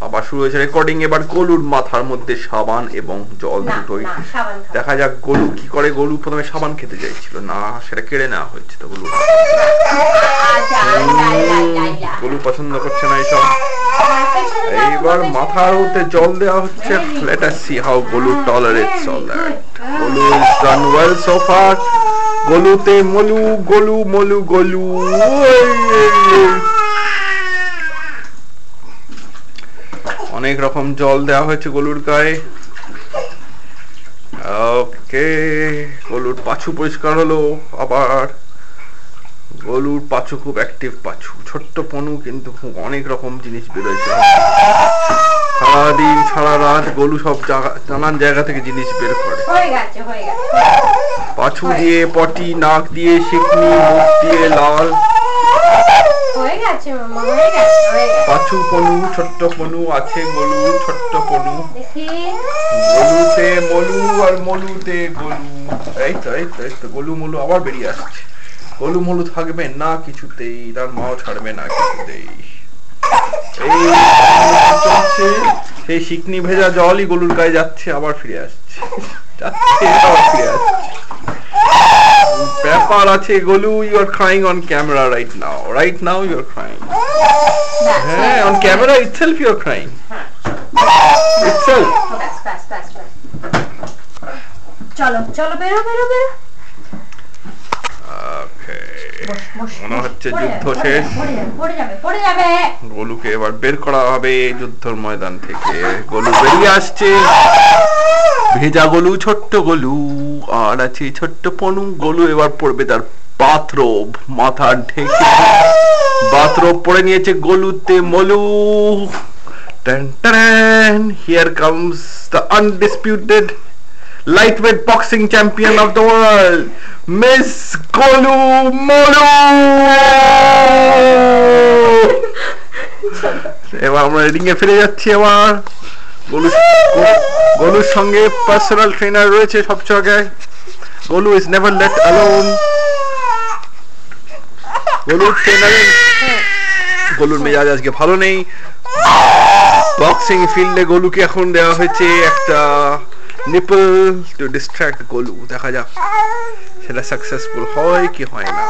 আবার শুরু হয়েছে রেকর্ডিং। এবার গলুর মাথার মধ্যে সাবান এবং জল দুটোই। দেখা যাক গলু কি করে। গলু প্রথমে সাবান খেতে চাইছিল না, সেটা কেড়ে নেওয়া হয়েছে। তো গলু গলু পছন্দ করছে না এইসব। এইবার মাথার মধ্যে জল দেওয়া হচ্ছে। Let us see how Golu tolerates all that. Golu is done well so far. গলুতে মলু, গলু মলু গলু। অনেক রকম জল দেওয়া হয়েছে গলুর গায়ে। ওকে, গলুর পাছু পরিষ্কার হলো। আবার গলুর পাছু খুব অ্যাক্টিভ পাছু, ছোট্ট পনু, কিন্তু খুব অনেক রকম জিনিস বেরোয়েছে। সারাদিন সারা রাত গলু সব নানান জায়গা থেকে জিনিস বের করে। পাছু দিয়ে পটি, নাক দিয়ে শিকনি, মুখ দিয়ে লাল। পাছু পনু, ছোট্ট পনু আছে গলু, ছোট্ট পনু। গলুতে মলু আর মলুতে গলু। এই তো এই তো এই তো গলু মলু আবার বেরিয়ে আসছে। গলু মলু থাকবে না কিছুতেই, তার মাও ছাড়বে না কিছুতেই। এই চলছে, সেই শিকনি ভেজা জলই গলুর গায়ে যাচ্ছে, আবার ফিরে আসছে, যাচ্ছে আবার ফিরে আসছে। ব্যাপার আছে Golu. You are crying on camera right now. Right now you are crying. হ্যাঁ, on camera itself you are crying. Itself. চলো চলো, বেরো বেরো বেরো। ওকে, মনে হচ্ছে যুদ্ধ শেষ। গলুকে এবার বের করা হবে যুদ্ধের ময়দান থেকে। গলু বেরিয়ে আসছে। ভেজা গলু, ছোট্ট গলু, আর আছে ছোট্ট পনু। গলু এবার পড়বে তার বাথরোব, মাথা ঢেকে বাথরোব পরে নিয়েছে গলুতে মলু। Here comes the undisputed lightweight boxing champion of the world, Miss Golu Molu. এবার আমরা রিং এ ফিরে যাচ্ছি। আবার গলুর সঙ্গে পার্সোনাল ট্রেনার রয়েছে সব জায়গায়। Golu is never let alone. গলুর ট্রেনার, গলুর মেজাজ আজকে ভালো নেই। বক্সিং ফিল্ডে গলুকে এখন দেওয়া হয়েছে একটা নিপল টু ডিস্ট্রাক্ট গলু। দেখা যাক সেটা সাকসেসফুল হয় কি হয় না।